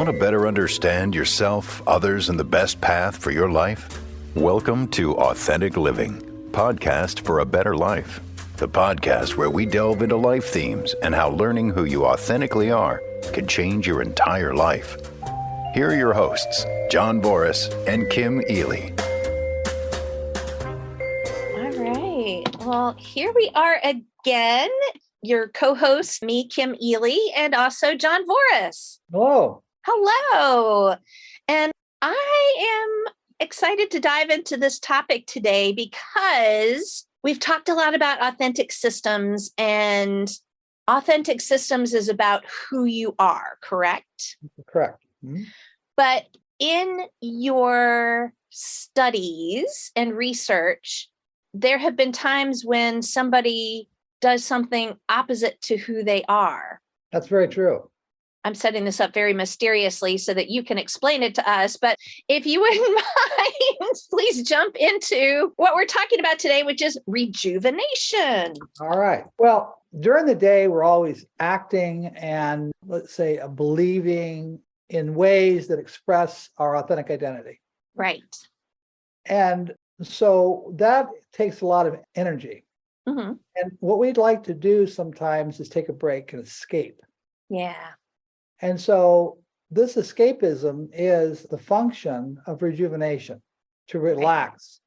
Want to better understand yourself, others, and the best path for your life? Welcome to Authentic Living, podcast for a better life. The podcast where we delve into life themes and how learning who you authentically are can change your entire life. Here are your hosts, John Voris and Kim Eley. All right. Well, here we are again. Your co-host, me, Kim Eley, and also John Voris. Hello. Hello. And I am excited to dive into this topic today because we've talked a lot about authentic systems, and authentic systems is about who you are, correct? Correct. Mm-hmm. But in your studies and research, there have been times when somebody does something opposite to who they are. That's very true. I'm setting this up very mysteriously so that you can explain it to us. But if you wouldn't mind, please jump into what we're talking about today, which is rejuvenation. All right. Well, during the day, we're always acting and, let's say, believing in ways that express our authentic identity. Right. And so that takes a lot of energy. Mm-hmm. And what we'd like to do sometimes is take a break and escape. Yeah. And so this escapism is the function of rejuvenation, to relax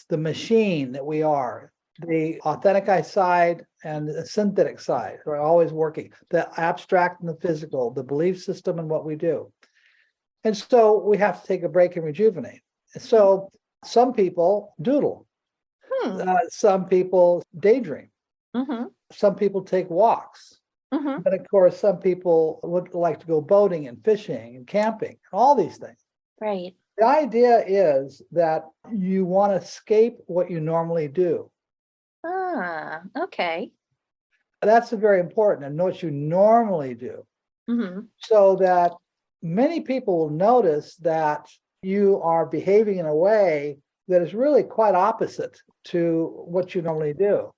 the machine that we are. The authentic side and the synthetic side are always working, the abstract and the physical, the belief system and what we do. And so we have to take a break and rejuvenate. So some people doodle. Some people daydream. Mm-hmm. Some people take walks. Mm-hmm. But of course, some people would like to go boating and fishing and camping and all these things. Right. The idea is that you want to escape what you normally do. Ah, okay. That's very important, and know what you normally do. Mm-hmm. So that many people will notice that you are behaving in a way that is really quite opposite to what you normally do.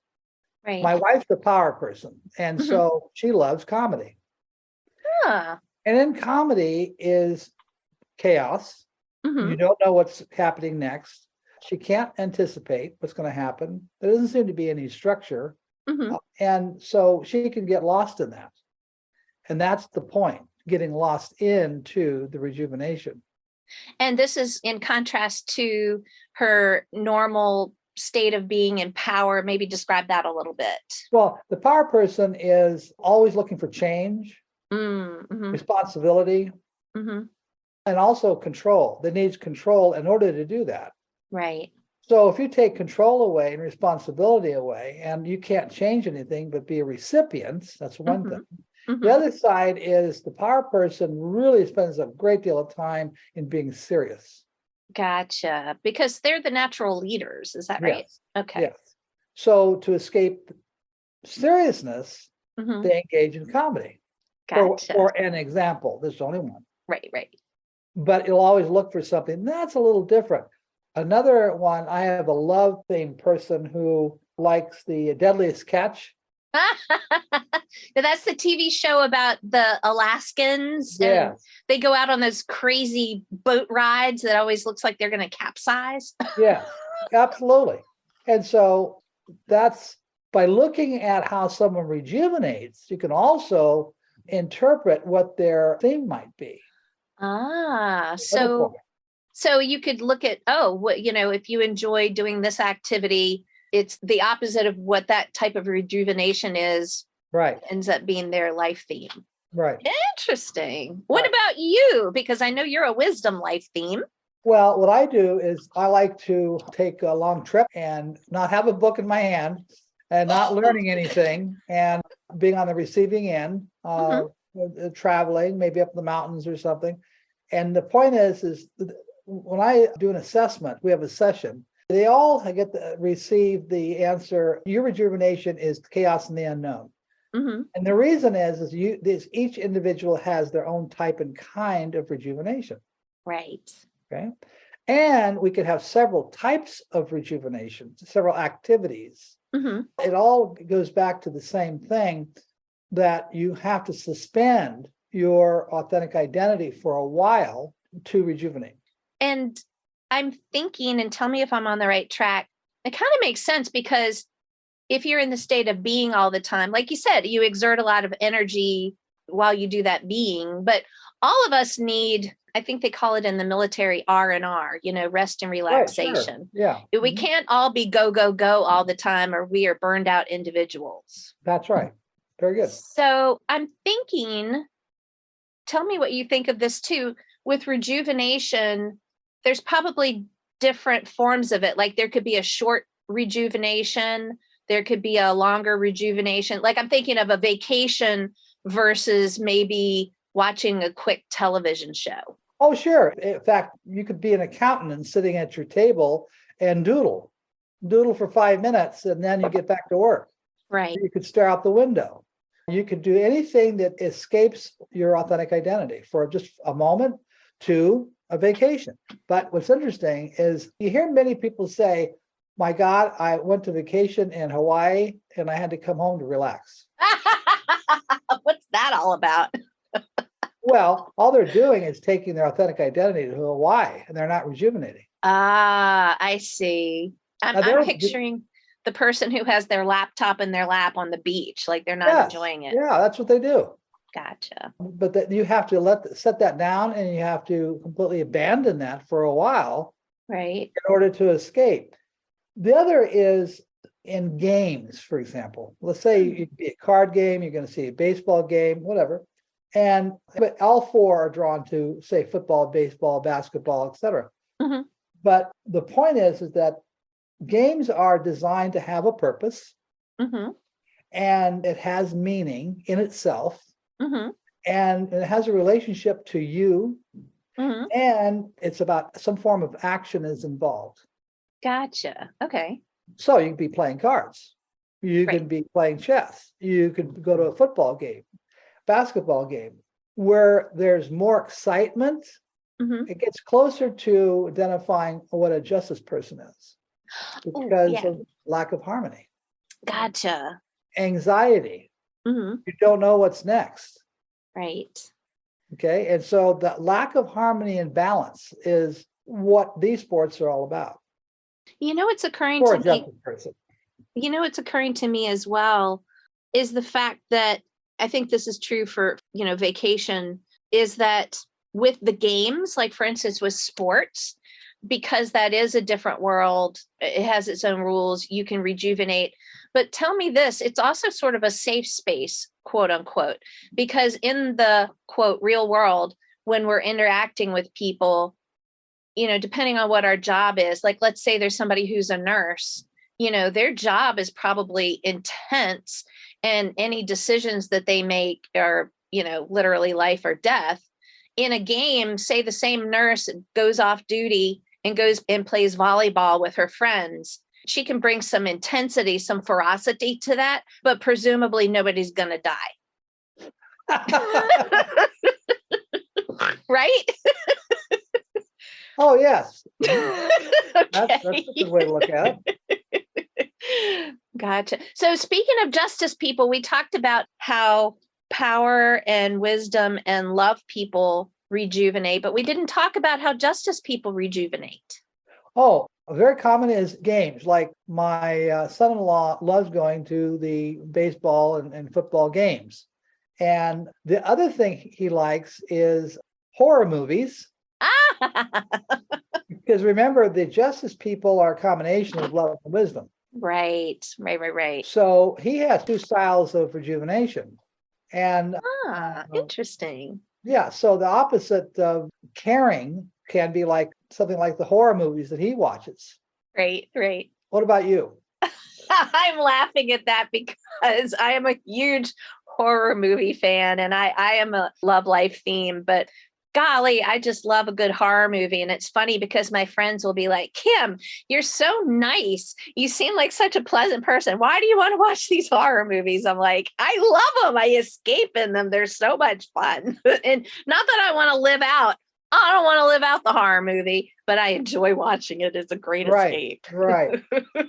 Right. My wife's a power person, and so she loves comedy. Ah. And in comedy is chaos. Mm-hmm. You don't know what's happening next. She can't anticipate what's going to happen. There doesn't seem to be any structure. Mm-hmm. And so she can get lost in that. And that's the point, getting lost into the rejuvenation. And this is in contrast to her normal state of being in power. Maybe describe that a little bit. Well, the power person is always looking for change, Mm-hmm. responsibility, Mm-hmm. and also control. They need control in order to do that. Right. So if you take control away and responsibility away, and you can't change anything but be a recipient, that's one thing. Mm-hmm. The other side is the power person really spends a great deal of time in being serious. Gotcha. Because they're the natural leaders. Is that right? Yes. Okay. Yes. So to escape seriousness, Mm-hmm. they engage in comedy. Gotcha. For an example, there's only one. Right. But you'll always look for something that's a little different. Another one, I have a love themed person who likes the Deadliest Catch. That's the TV show about the Alaskans. Yeah. And they go out on those crazy boat rides that always looks like they're going to capsize. Yeah, absolutely. And so that's by looking at how someone rejuvenates, you can also interpret what their theme might be. Ah, so you could look at, if you enjoy doing this activity, it's the opposite of what that type of rejuvenation is. Right. Ends up being their life theme. Right. Interesting. What Right. about you? Because I know you're a wisdom life theme. Well, what I do is I like to take a long trip and not have a book in my hand and not learning anything and being on the receiving end, traveling, maybe up in the mountains or something. And the point is when I do an assessment, we have a session, they all receive the answer, your rejuvenation is chaos and the unknown. Mm-hmm. And the reason is each individual has their own type and kind of rejuvenation. Right. Okay. And we could have several types of rejuvenation, several activities. Mm-hmm. It all goes back to the same thing, that you have to suspend your authentic identity for a while to rejuvenate. And I'm thinking, and tell me if I'm on the right track, it kind of makes sense because if you're in the state of being all the time, like you said, you exert a lot of energy while you do that being, but all of us need, I think they call it in the military R&R, rest and relaxation. Right, sure. Yeah. We can't all be go, go, go all the time, or we are burned out individuals. That's right. Very good. So I'm thinking, tell me what you think of this too. With rejuvenation, there's probably different forms of it. Like there could be a short rejuvenation, there could be a longer rejuvenation. Like I'm thinking of a vacation versus maybe watching a quick television show. Oh, sure. In fact, you could be an accountant and sitting at your table and doodle for 5 minutes, and then you get back to work. Right. You could stare out the window. You could do anything that escapes your authentic identity for just a moment to a vacation. But what's interesting is you hear many people say, my God, I went to vacation in Hawaii and I had to come home to relax. What's that all about? Well, all they're doing is taking their authentic identity to Hawaii, and they're not rejuvenating. Ah, I see. I'm picturing the person who has their laptop in their lap on the beach, like they're not enjoying it. Yeah, that's what they do. Gotcha. But you have to set that down, and you have to completely abandon that for a while, right, in order to escape. The other is in games, for example. Let's say you'd be a card game, you're going to see a baseball game, whatever. But all four are drawn to, say, football, baseball, basketball, etc. Mm-hmm. But the point is that games are designed to have a purpose, mm-hmm. and it has meaning in itself, mm-hmm. and it has a relationship to you, mm-hmm. and it's about some form of action is involved. Gotcha. Okay. So you could be playing cards, you could be playing chess, you could go to a football game, basketball game, where there's more excitement. Mm-hmm. It gets closer to identifying what a justice person is because of lack of harmony. Gotcha. Anxiety. Mm-hmm. You don't know what's next. Right. Okay. And so the lack of harmony and balance is what these sports are all about. It's occurring For to a justice person. It's occurring to me as well is the fact that I think this is true for, vacation, is that with the games, like for instance, with sports, because that is a different world, it has its own rules, you can rejuvenate. But tell me this, it's also sort of a safe space, quote unquote, because in the quote real world, when we're interacting with people, depending on what our job is, like let's say there's somebody who's a nurse, their job is probably intense, and any decisions that they make are, literally life or death. In a game, say the same nurse goes off duty and goes and plays volleyball with her friends. She can bring some intensity, some ferocity to that, but presumably nobody's going to die. Right? Oh, yes. Okay. That's a good way to look at it. Gotcha. So speaking of justice people, we talked about how power and wisdom and love people rejuvenate, but we didn't talk about how justice people rejuvenate. Oh, very common is games. Like my son-in-law loves going to the baseball and football games. And the other thing he likes is horror movies. Because remember, the justice people are a combination of love and wisdom. Right. So he has two styles of rejuvenation. And interesting. Yeah, so the opposite of caring can be like something like the horror movies that he watches. Right. What about you? I'm laughing at that because I am a huge horror movie fan, and I am a love life theme, but golly, I just love a good horror movie. And it's funny because my friends will be like, Kim, you're so nice. You seem like such a pleasant person. Why do you want to watch these horror movies? I'm like, I love them. I escape in them. They're so much fun. And not that I want to live out. I don't want to live out the horror movie, but I enjoy watching it. It's a great escape. Right.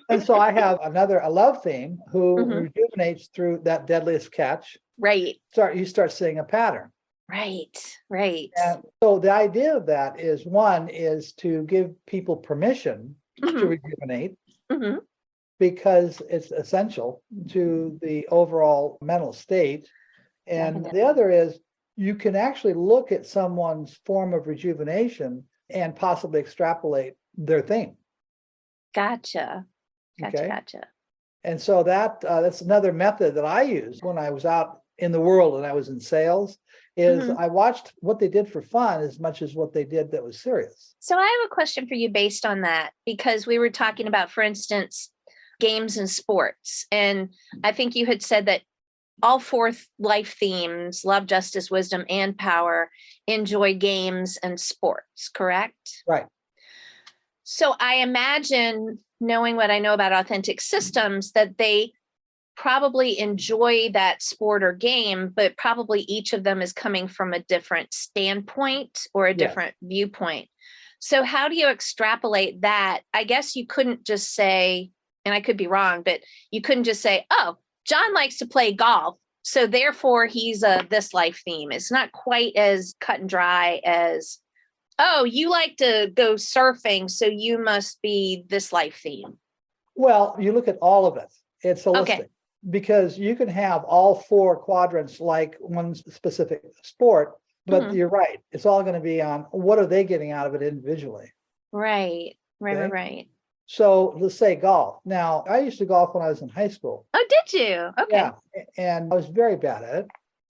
And so I have a love theme who rejuvenates through that deadliest catch. Right. You start seeing a pattern. Right. And so the idea of that is, one is to give people permission to Mhm, rejuvenate mhm. because it's essential to the overall mental state. And the Definitely. other is you can actually look at someone's form of rejuvenation and possibly extrapolate their theme. Gotcha. Okay. Gotcha. And so that's another method that I used when I was out in the world and I was in sales, is Mhm. I watched what they did for fun as much as what they did that was serious. So I have a question for you based on that, because we were talking about, for instance, games and sports. And I think you had said that all four life themes, love, justice, wisdom, and power, enjoy games and sports, correct? Right. So I imagine, knowing what I know about authentic systems, that they probably enjoy that sport or game, but probably each of them is coming from a different standpoint or a Yes. different viewpoint. So how do you extrapolate that? I guess you couldn't just say, and I could be wrong, but you couldn't just say, oh, John likes to play golf, so therefore he's a this life theme. It's not quite as cut and dry as, oh, you like to go surfing, so you must be this life theme. Well, you look at all of it. It's Okay. holistic because you can have all four quadrants like one specific sport, but Mhm. you're right. It's all going to be on what are they getting out of it individually. Right. Okay. Right. So let's say golf. Now, I used to golf when I was in high school. Oh, did you? Okay. Yeah. And I was very bad at it.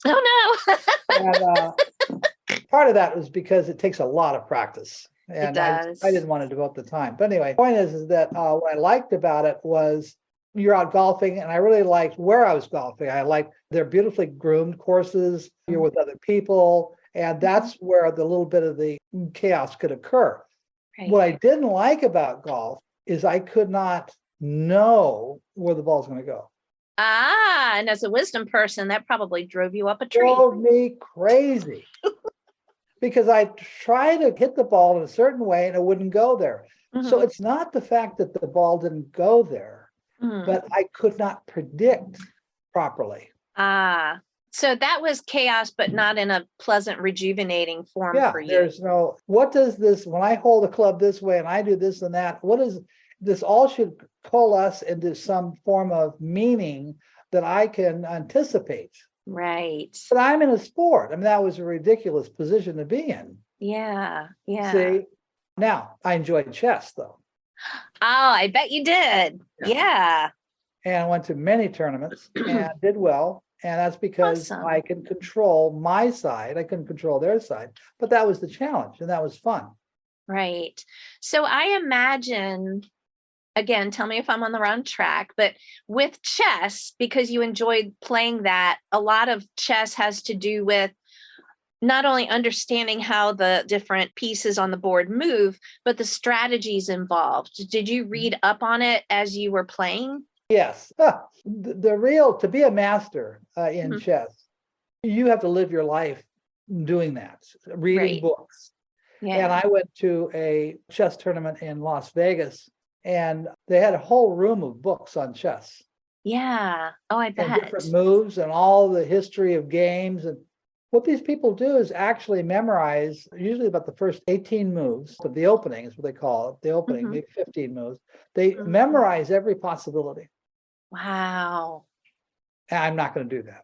Oh no. And part of that was because it takes a lot of practice. It And I does. didn't want to devote the time. But anyway, the point is that what I liked about it was you're out golfing, and I really liked where I was golfing. I liked they're beautifully groomed courses. You're with other people, and that's where the little bit of the chaos could occur. Right. What I didn't like about golf is I could not know where the ball's going to go. Ah, and as a wisdom person, that probably drove you up a tree. Drove me crazy because I tried to hit the ball in a certain way and it wouldn't go there. So Mhm. it's not the fact that the ball didn't go there, Mhm. but I could not predict properly. Ah, so that was chaos, but not in a pleasant, rejuvenating form Yeah, for you. there's no, what does this, when I hold a club this way and I do this and that, what is this all should coalesce into some form of meaning that I can anticipate. Right. But I'm in a sport. I mean, that was a ridiculous position to be in. Yeah. See, now I enjoyed chess though. Oh, I bet you did. Yeah. And I went to many tournaments and did well. And that's because Awesome. I can control my side. I couldn't control their side, but that was the challenge and that was fun. Right. So I imagine, again, tell me if I'm on the wrong track, but with chess, because you enjoyed playing that, a lot of chess has to do with not only understanding how the different pieces on the board move, but the strategies involved. Did you read up on it as you were playing? Yes. The real, to be a master in Mhm. chess, you have to live your life doing that, reading Right. books. And Yeah. I went to a chess tournament in Las Vegas, and they had a whole room of books on chess Yeah. Oh, I and bet. different moves and all the history of games. And what these people do is actually memorize usually about the first 18 moves, but the opening is what they call it, the opening, Mhm. maybe 15 moves. They Mhm. memorize every possibility. Wow. And I'm not going to do that.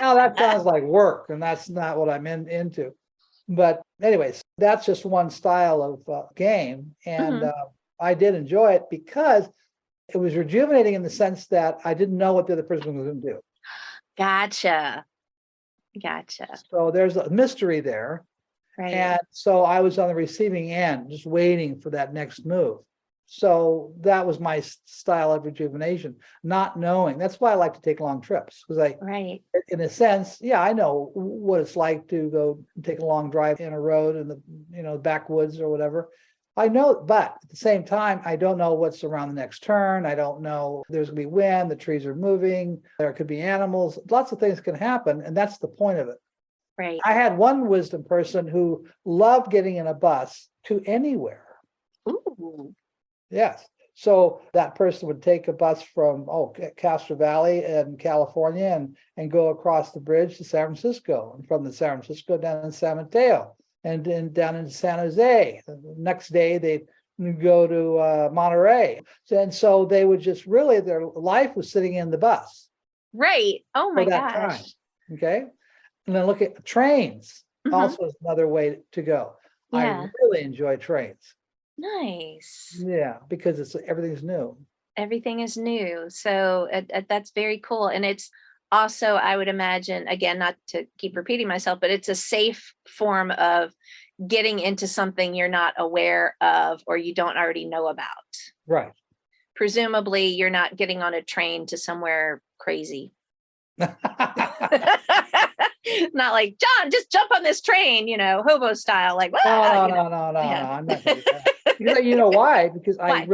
Now that sounds like work, and that's not what I'm into. But anyways, that's just one style of game, and Mhm. I did enjoy it because it was rejuvenating in the sense that I didn't know what the other person was going to do. Gotcha. So there's a mystery there, Right. and so I was on the receiving end, just waiting for that next move. So that was my style of rejuvenation, not knowing. That's why I like to take long trips, because Right. in a sense, yeah, I know what it's like to go take a long drive in a road in the backwoods or whatever. I know, but at the same time, I don't know what's around the next turn. I don't know there's gonna be wind, the trees are moving, there could be animals, lots of things can happen, and that's the point of it. Right. I had one wisdom person who loved getting in a bus to anywhere. Ooh. Yes. So that person would take a bus from Castro Valley in California and go across the bridge to San Francisco, and from the San Francisco down in San Mateo and then down into San Jose. The next day they go to Monterey. And so they would just really, their life was sitting in the bus. Right. Oh my for that gosh. time. Okay. And then look at trains. Mhm. Also is another way to go. Yeah. I really enjoy trains. Nice. Yeah, because everything's new. Everything is new. So that's very cool. And it's also, I would imagine, again, not to keep repeating myself, but it's a safe form of getting into something you're not aware of or you don't already know about. Right. Presumably, you're not getting on a train to somewhere crazy. Not like, John, just jump on this train, hobo style. Like, No, Yeah. I'm not gonna do that. Because you know why? Because Why?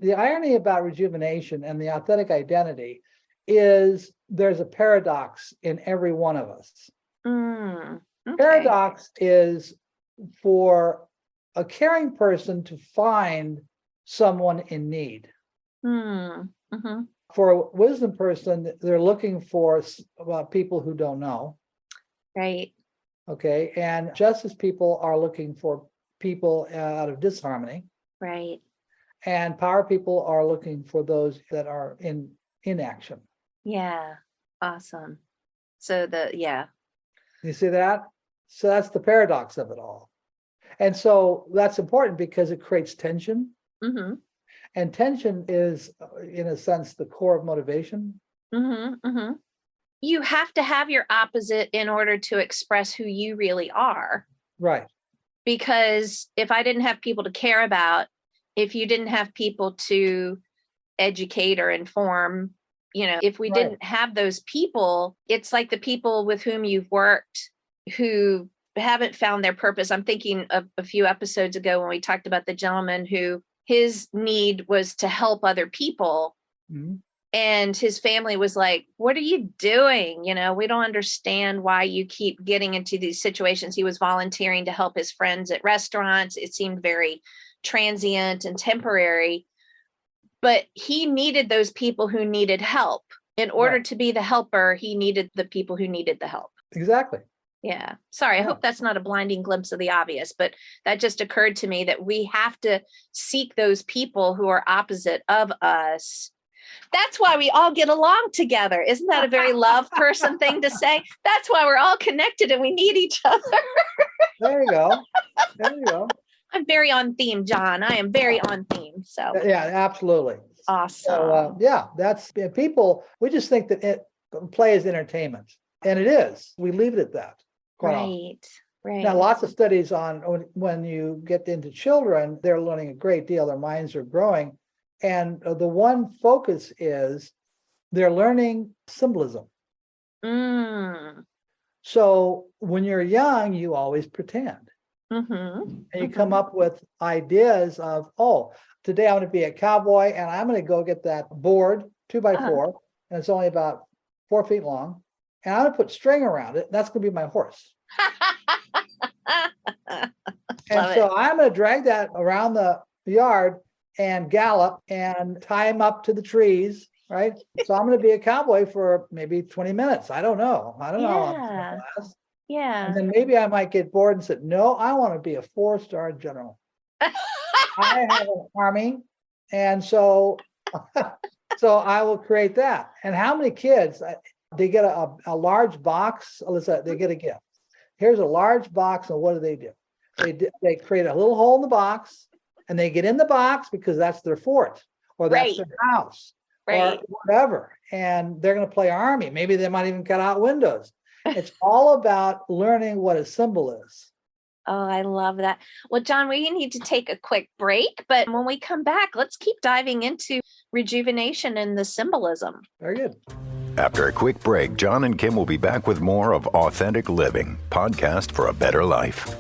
The irony about rejuvenation and the authentic identity is there's a paradox in every one of us. Okay. Paradox is for a caring person to find someone in need. Mm-hmm. For a wisdom person, they're looking for people who don't know. Right. Okay. And justice people are looking for people out of disharmony. Right. And power people are looking for those that are in inaction. Yeah. Awesome. So You see that? So that's the paradox of it all. And so that's important because it creates tension. Mm-hmm. And tension is, in a sense, the core of motivation. Mm-hmm. Mm-hmm. You have to have your opposite in order to express who you really are. Right. Because if I didn't have people to care about, if you didn't have people to educate or inform, if we didn't have those people, it's like the people with whom you've worked who haven't found their purpose. I'm thinking of a few episodes ago when we talked about the gentleman who his need was to help other people. Mm-hmm. And his family was like, what are you doing? We don't understand why you keep getting into these situations. He was volunteering to help his friends at restaurants. It seemed very transient and temporary, but he needed those people who needed help. In order to be the helper, he needed the people who needed the help. Exactly. Yeah. Sorry, I hope that's not a blinding glimpse of the obvious, but that just occurred to me that we have to seek those people who are opposite of us. That's why we all get along together. Isn't that a very love person thing to say? That's why we're all connected and we need each other. There you go. There you go. I'm very on theme, John. I am very on theme. So Yeah, absolutely. awesome. So, that's people. We just think that play is entertainment, and it is. We leave it at that. Quite often. Right. Now, lots of studies on when you get into children, they're learning a great deal. Their minds are growing. And the one focus is they're learning symbolism. So when you're young, you always pretend. And you come up with ideas of, today I'm going to be a cowboy and I'm going to go get that board 2x4, and it's only about 4 feet long. And I'm going to put string around it. And that's going to be my horse. I'm going to drag that around the yard and gallop and tie him up to the trees, right? So I'm going to be a cowboy for maybe 20 minutes. I don't know. Yeah. And then maybe I might get bored and say, no, I want to be a 4-star general. I have an army. And so I will create that. And how many kids, they get a large box, they get a gift. Here's a large box, and what do? They create a little hole in the box, and they get in the box because that's their fort, or that's their house, or whatever. And they're going to play army. Maybe they might even cut out windows. It's all about learning what a symbol is. Oh, I love that. Well, John, we need to take a quick break, but when we come back, let's keep diving into rejuvenation and the symbolism. Very good. After a quick break, John and Kim will be back with more of Authentic Living, podcast for a better life.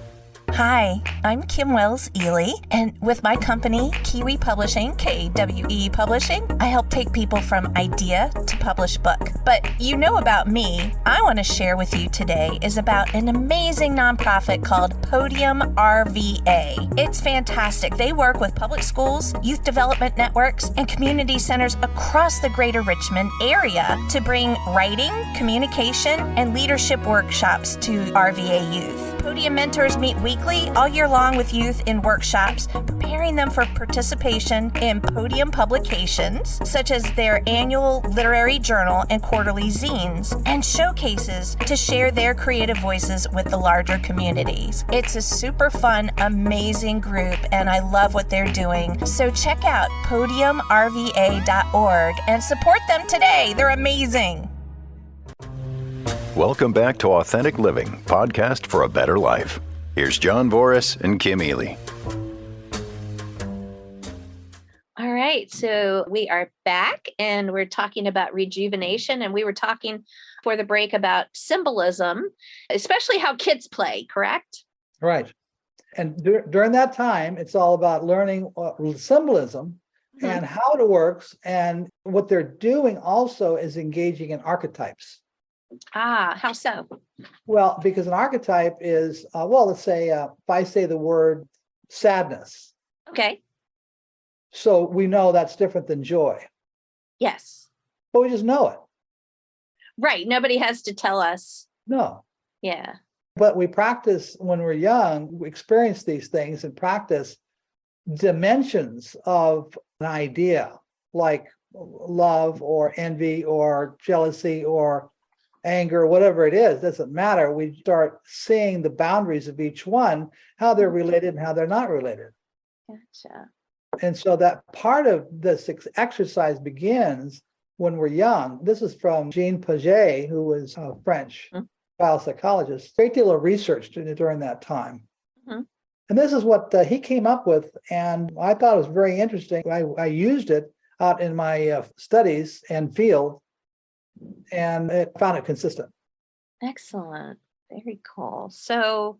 Hi, I'm Kim Wells Eley, and with my company, Kiwi Publishing, KWE Publishing, I help take people from idea to published book. But you know about me, I want to share with you today is about an amazing nonprofit called Podium RVA. It's fantastic. They work with public schools, youth development networks, and community centers across the greater Richmond area to bring writing, communication, and leadership workshops to RVA youth. Podium mentors meet weekly all year long with youth in workshops, preparing them for participation in podium publications, such as their annual literary journal and quarterly zines, and showcases to share their creative voices with the larger communities. It's a super fun, amazing group, and I love what they're doing. So check out podiumrva.org and support them today. They're amazing. Welcome back to Authentic Living, podcast for a better life. Here's John Voris and Kim Eley. All right, so we are back and we're talking about rejuvenation, and we were talking for the break about symbolism, especially how kids play, correct? Right. And during that time, it's all about learning symbolism and how it works. And what they're doing also is engaging in archetypes. Ah, how so? Well, because an archetype is, let's say, if I say the word sadness. Okay. So we know that's different than joy, Yes. but we just know it. Right. Nobody has to tell us. No. Yeah. But we practice when we're young, we experience these things and practice dimensions of an idea like love or envy or jealousy or anger, whatever it is, doesn't matter. We start seeing the boundaries of each one, how they're related and how they're not related. Gotcha. And so that part of this exercise begins when we're young. This is from Jean Piaget, who was a French child psychologist. Great deal of research during that time. And this is what he came up with, and I thought it was very interesting. I used it out in my studies and field, and it found it consistent. Excellent. Very cool. So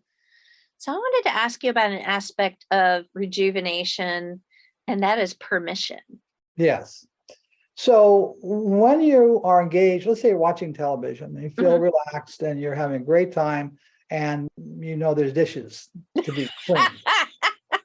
I wanted to ask you about an aspect of rejuvenation, and that is permission. Yes. So when you are engaged, let's say you're watching television, and you feel relaxed and you're having a great time, and you know there's dishes to be cleaned. Have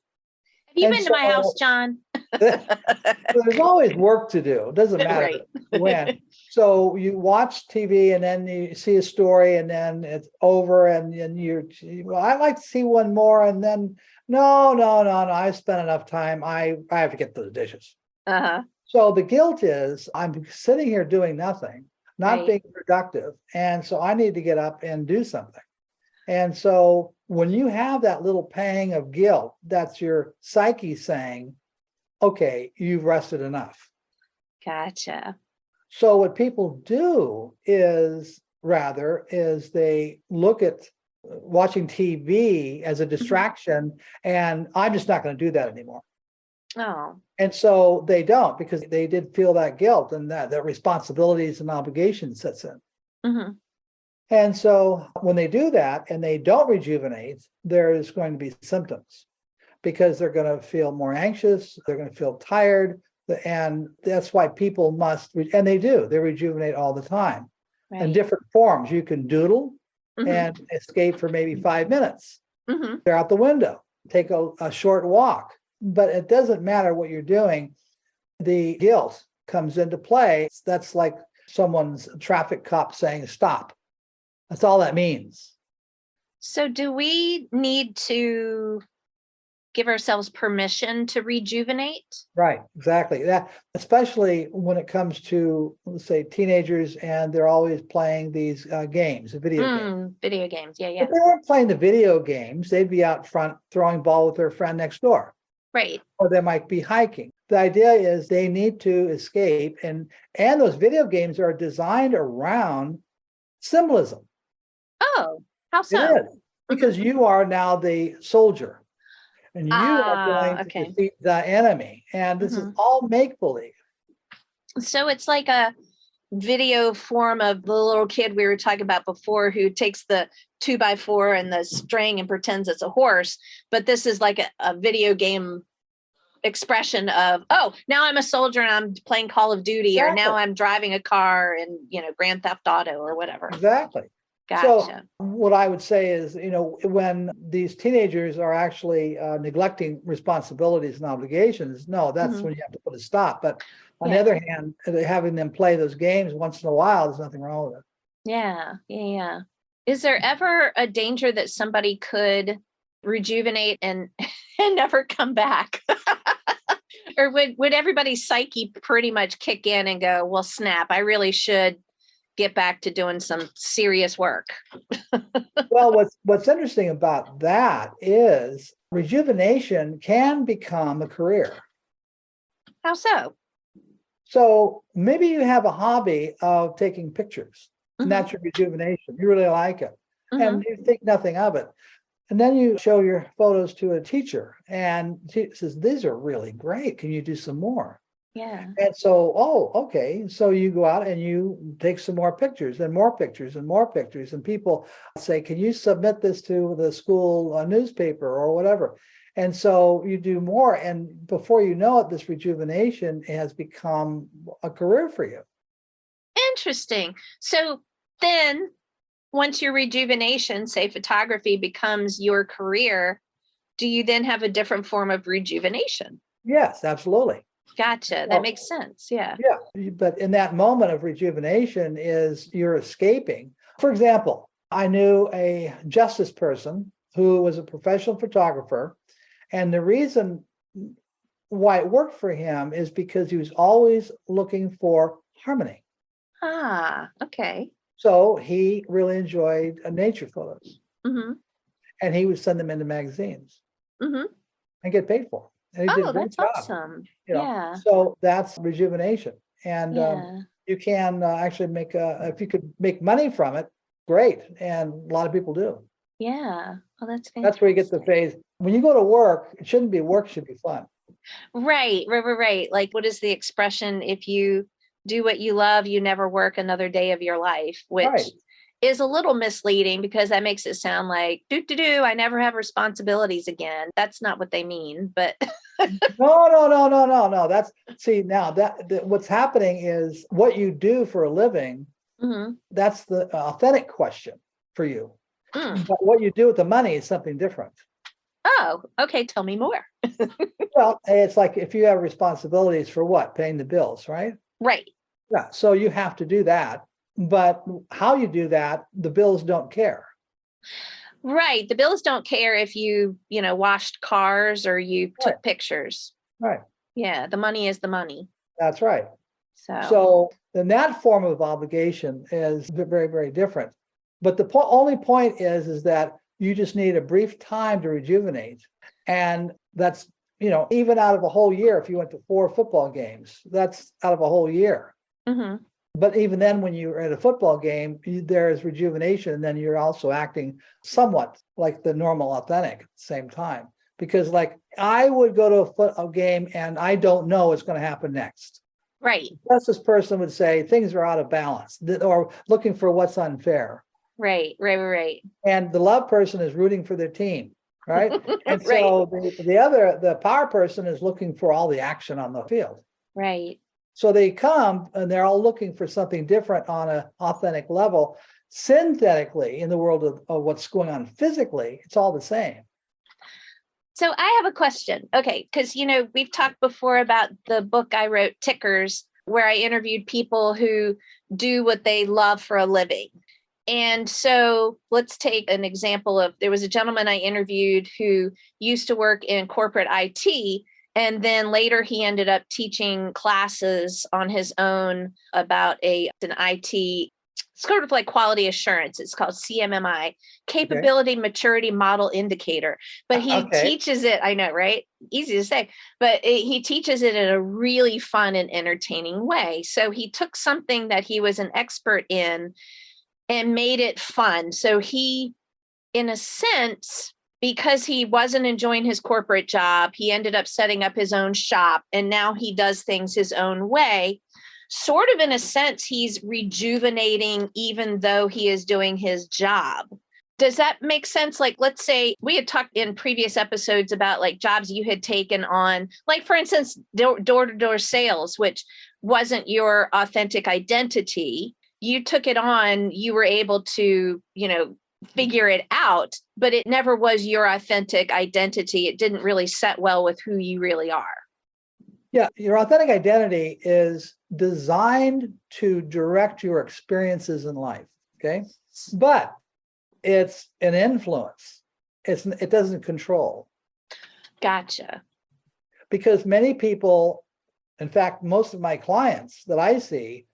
you been to my house, John? There's always work to do. It doesn't matter when. So you watch TV and then you see a story and then it's over and I'd like to see one more, and then no, I've spent enough time. I have to get those dishes. So the guilt is I'm sitting here doing nothing, not being productive. And so I need to get up and do something. And so when you have that little pang of guilt, that's your psyche saying, okay, you've rested enough. Gotcha. So what people do is they look at watching TV as a distraction, and I'm just not going to do that anymore. Oh. And so they don't, because they did feel that guilt and that responsibilities and obligations sets in. And so when they do that and they don't rejuvenate, there's going to be symptoms, because they're going to feel more anxious, they're going to feel tired, and that's why people must, and they rejuvenate all the time in different forms. You can doodle and escape for maybe 5 minutes. They're out the window, take a short walk, but it doesn't matter what you're doing. The guilt comes into play. That's like someone's traffic cop saying stop. That's all that means. So do we need to give ourselves permission to rejuvenate? Right, exactly. That, especially when it comes to, let's say, teenagers, and they're always playing these games, video games. Video games, yeah. If they weren't playing the video games, they'd be out front throwing ball with their friend next door. Right. Or they might be hiking. The idea is they need to escape, and those video games are designed around symbolism. Oh, how so? It is, because you are now the soldier, and you are going to defeat the enemy, and this is all make-believe. So it's like a video form of the little kid we were talking about before who takes the 2x4 and the string and pretends it's a horse. But this is like a video game expression of, oh, now I'm a soldier and I'm playing Call of Duty, Exactly. or now I'm driving a car and, Grand Theft Auto or whatever. Exactly. Gotcha. So what I would say is, when these teenagers are actually neglecting responsibilities and obligations, no, that's Mhm. when you have to put a stop. But on Yeah. the other hand, having them play those games once in a while, there's nothing wrong with it. Yeah. Is there ever a danger that somebody could rejuvenate and never come back? Or would everybody's psyche pretty much kick in and go, well, snap, I really should get back to doing some serious work? Well, what's interesting about that is rejuvenation can become a career. How so? So maybe you have a hobby of taking pictures, and Mhm. that's your rejuvenation. You really like it, Mhm. and you think nothing of it. And then you show your photos to a teacher, and she says, "These are really great. Can you do some more?" Yeah. And so, oh, okay. So you go out and you take some more pictures and more pictures and more pictures. And people say, can you submit this to the school newspaper or whatever? And so you do more. And before you know it, this rejuvenation has become a career for you. Interesting. So then once your rejuvenation, say photography, becomes your career, do you then have a different form of rejuvenation? Yes, absolutely. Gotcha. That Well, makes sense. Yeah. Yeah. But in that moment of rejuvenation is you're escaping. For example, I knew a justice person who was a professional photographer. And the reason why it worked for him is because he was always looking for harmony. Ah, okay. So he really enjoyed nature photos, Mm-hmm. and he would send them into magazines Mm-hmm. and get paid for them. And he did Oh, a great that's job. awesome. You know, Yeah. so that's rejuvenation. And Yeah. you can actually if you could make money from it, great. And a lot of people do. Yeah. Oh, that's fantastic. That's where you get the phase. When you go to work, it shouldn't be work, it should be fun. Right. Like, what is the expression? If you do what you love, you never work another day of your life, which Right. is a little misleading because that makes it sound like, I never have responsibilities again. That's not what they mean, but No. Now that what's happening is what you do for a living. Mhm. That's the authentic question for you. Mm. But what you do with the money is something different. Oh, okay. Tell me more. Well, it's like if you have responsibilities for what? Paying the bills, right? Right. Yeah. So you have to do that. But how you do that, the bills don't care. Right. The bills don't care if you, washed cars or you took Right. pictures. Right. Yeah. The money is the money. That's right. So, So then that form of obligation is very, very different. But the only point is that you just need a brief time to rejuvenate. And that's, even out of a whole year, if you went to 4 football games, that's out of a whole year. mhm. But even then, when you're at a football game, there is rejuvenation, and then you're also acting somewhat like the normal authentic at the same time. Because like I would go to a game and I don't know what's going to happen next. Right. The justice person would say things are out of balance or looking for what's unfair. Right. And the love person is rooting for their team, right? And Right. so the power person is looking for all the action on the field. Right. So they come and they're all looking for something different on an authentic level. Synthetically, in the world of what's going on physically, it's all the same. So I have a question. Okay. Because, we've talked before about the book I wrote, Tickers, where I interviewed people who do what they love for a living. And so let's take an example of, there was a gentleman I interviewed who used to work in corporate IT. And then later he ended up teaching classes on his own about an IT, sort of like quality assurance. It's called CMMI, Capability Maturity Model Indicator. But he teaches it, I know, right? Easy to say, but he teaches it in a really fun and entertaining way. So he took something that he was an expert in and made it fun. So he, in a sense, because he wasn't enjoying his corporate job, he ended up setting up his own shop, and now he does things his own way. sort of in a sense, he's rejuvenating even though he is doing his job. Does that make sense? Like, let's say we had talked in previous episodes about like jobs you had taken on, like, for instance, door-to-door sales, which wasn't your authentic identity. You took it on, you were able to, figure it out, but it never was your authentic identity. It didn't really set well with who you really are. Yeah, your authentic identity is designed to direct your experiences in life, okay? But it's an influence. It doesn't control. Gotcha. Because many people, in fact, most of my clients that I see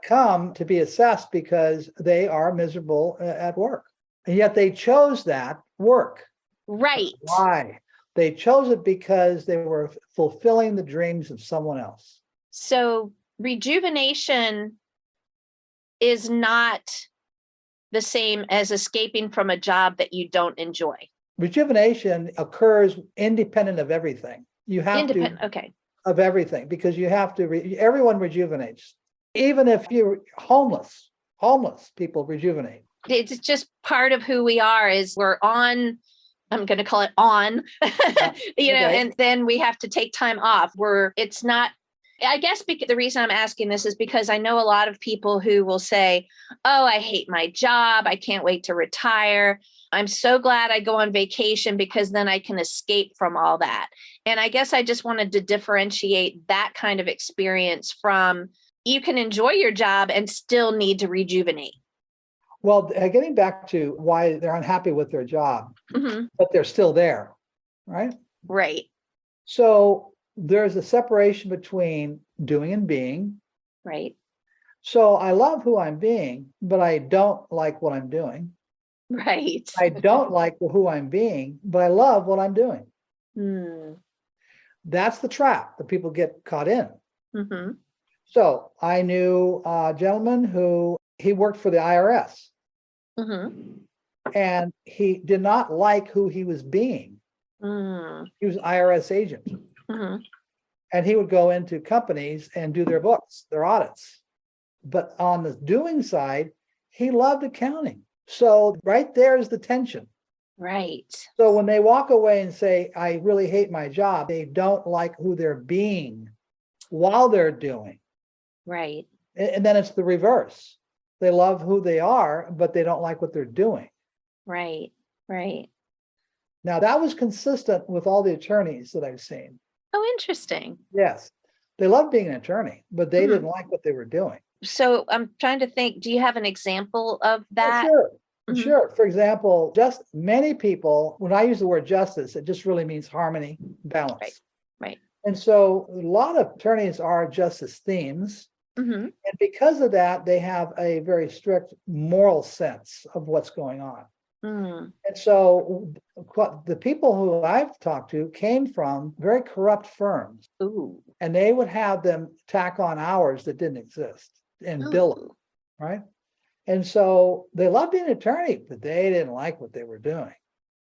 come to be assessed because they are miserable at work. And yet they chose that work. Right. Why? They chose it because they were fulfilling the dreams of someone else. So rejuvenation is not the same as escaping from a job that you don't enjoy. Rejuvenation occurs independent of everything. You have okay. Of everything, because you have to, everyone rejuvenates. Even if you're homeless people rejuvenate. It's just part of who we are is we're on, I'm going to call it on, and then we have to take time off. It's not, I guess the reason I'm asking this is because I know a lot of people who will say, oh, I hate my job. I can't wait to retire. I'm so glad I go on vacation because then I can escape from all that. And I guess I just wanted to differentiate that kind of experience from you can enjoy your job and still need to rejuvenate. Well, getting back to why they're unhappy with their job, but they're still there, right? Right. So there's a separation between doing and being. Right. So I love who I'm being, but I don't like what I'm doing. Right. I don't like who I'm being, but I love what I'm doing. That's the trap that people get caught in. So I knew a gentleman who he worked for the IRS. And he did not like who he was being. He was an IRS agent. And he would go into companies and do their books, their audits. But on the doing side, he loved accounting. So right there is the tension. Right. So when they walk away and say, I really hate my job, they don't like who they're being while they're doing. Right. And then it's the reverse. They love who they are, but they don't like what they're doing. Right. Right. Now, that was consistent with all the attorneys that I've seen. Oh, interesting. Yes. They loved being an attorney, but they didn't like what they were doing. So I'm trying to think, do you have an example of that? Sure. For example, just many people, when I use the word justice, it just really means harmony, balance. Right. And so a lot of attorneys are justice themes. And because of that, they have a very strict moral sense of what's going on. And so the people who I've talked to came from very corrupt firms. And they would have them tack on hours that didn't exist and bill them, right? And so they loved being an attorney, but they didn't like what they were doing.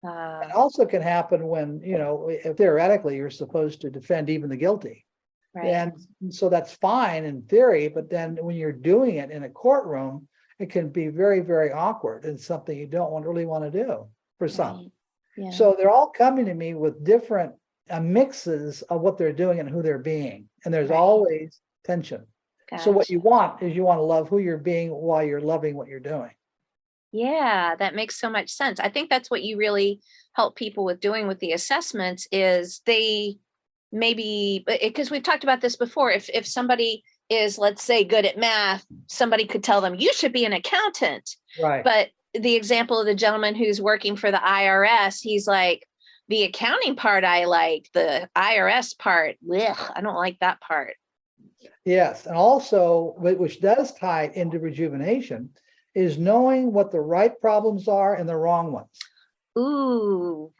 It also can happen when, if theoretically you're supposed to defend even the guilty. Right. And so that's fine in theory, but then when you're doing it in a courtroom, it can be very, very awkward and something you don't really want to do for some. Yeah. So they're all coming to me with different mixes of what they're doing and who they're being. And there's always tension. Gotcha. So what you want is you want to love who you're being while you're loving what you're doing. Yeah, that makes so much sense. I think that's what you really help people with doing with the assessments is they maybe, because we've talked about this before, if somebody is, let's say, good at math, somebody could tell them, you should be an accountant. Right. But the example of the gentleman who's working for the IRS, he's like, the accounting part I like, the IRS part, I don't like that part. Yes. And also, which does tie into rejuvenation, is knowing what the right problems are and the wrong ones. Ooh.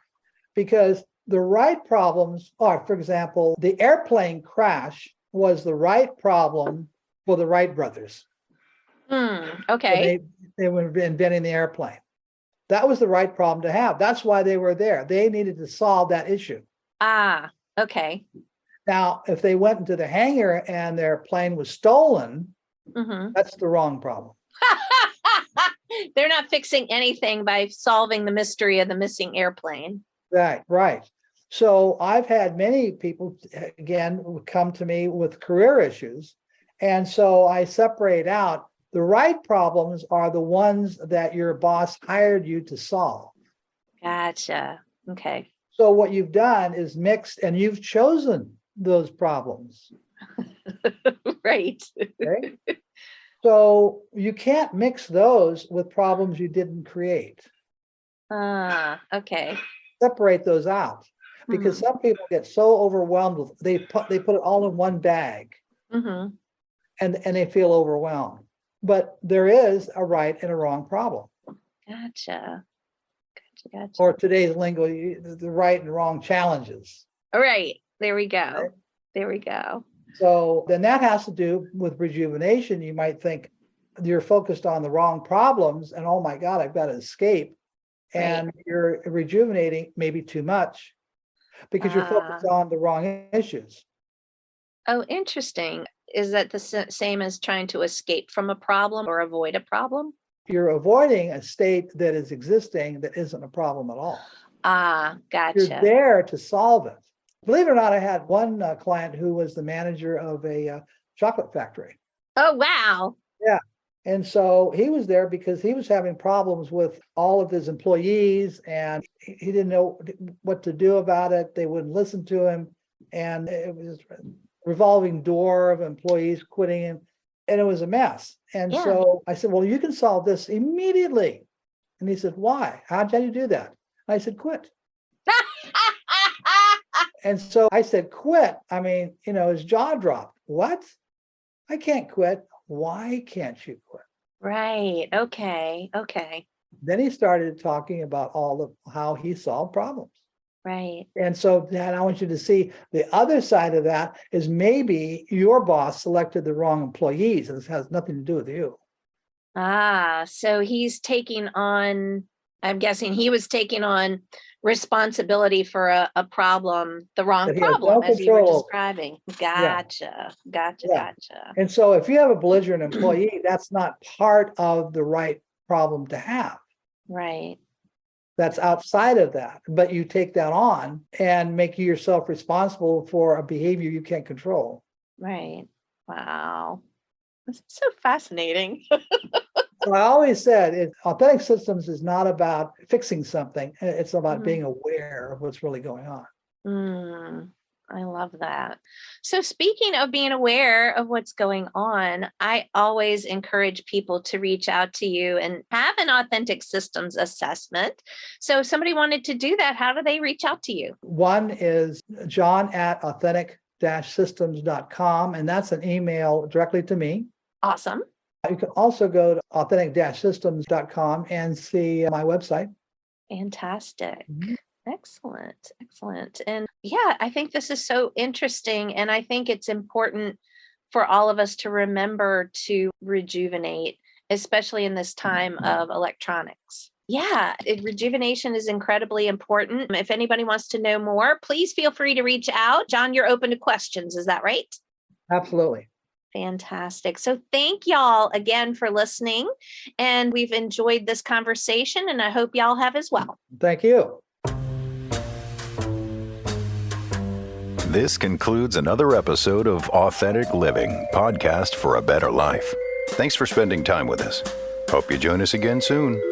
Because the right problems are, for example, the airplane crash was the right problem for the Wright brothers. Okay. They were inventing the airplane. That was the right problem to have. That's why they were there. They needed to solve that issue. Ah, okay. Now, if they went into the hangar and their plane was stolen, Mhm. that's the wrong problem. They're not fixing anything by solving the mystery of the missing airplane. Right, right. So I've had many people, again, come to me with career issues. And so I separate out the right problems are the ones that your boss hired you to solve. Gotcha. Okay. So what you've done is mixed and you've chosen those problems. Right. Okay. So you can't mix those with problems you didn't create. Okay. Separate those out because Mhm. some people get so overwhelmed with they put it all in one bag Mhm. and they feel overwhelmed. But there is a right and a wrong problem. Gotcha. Gotcha. Or today's lingo, the right and wrong challenges. All right. There we go. Right. There we go. So then that has to do with rejuvenation. You might think you're focused on the wrong problems and, oh my God, I've got to escape. And you're rejuvenating maybe too much because you're focused on the wrong issues. Oh, interesting. Is that the same as trying to escape from a problem or avoid a problem? You're avoiding a state that is existing that isn't a problem at all. Gotcha. You're there to solve it. Believe it or not, I had one client who was the manager of a chocolate factory. Oh, wow. Yeah. And so he was there because he was having problems with all of his employees and he didn't know what to do about it. They wouldn't listen to him. And it was a revolving door of employees quitting him. And it was a mess. And so I said, well, you can solve this immediately. And he said, why? How did you do that? I said, quit. And so I said, quit. I mean, his jaw dropped. What? I can't quit. Why can't you quit? Right. Okay. Okay. Then he started talking about all of how he solved problems. Right. And so then I want you to see the other side of that is maybe your boss selected the wrong employees. And this has nothing to do with you. So he's taking on, I'm guessing he was taking on responsibility for a problem, the wrong That he has problem, no as you were control over. describing. Gotcha. Gotcha. Yeah. Gotcha. And so if you have a belligerent employee, that's not part of the right problem to have. Right. That's outside of that. But you take that on and make yourself responsible for a behavior you can't control. Right. Wow. This is so fascinating. So I always said authentic systems is not about fixing something. It's about being aware of what's really going on. I love that. So speaking of being aware of what's going on, I always encourage people to reach out to you and have an authentic systems assessment. So if somebody wanted to do that, how do they reach out to you? One is john@authentic-systems.com, and that's an email directly to me. Awesome. You can also go to authentic-systems.com and see my website. Fantastic. Mhm. Excellent. Excellent. And yeah, I think this is so interesting. And I think it's important for all of us to remember to rejuvenate, especially in this time of electronics. Yeah, rejuvenation is incredibly important. If anybody wants to know more, please feel free to reach out. John, you're open to questions. Is that right? Absolutely. Fantastic. So thank y'all again for listening. And we've enjoyed this conversation, and I hope y'all have as well. Thank you. This concludes another episode of Authentic Living, podcast for a better life. Thanks for spending time with us. Hope you join us again soon.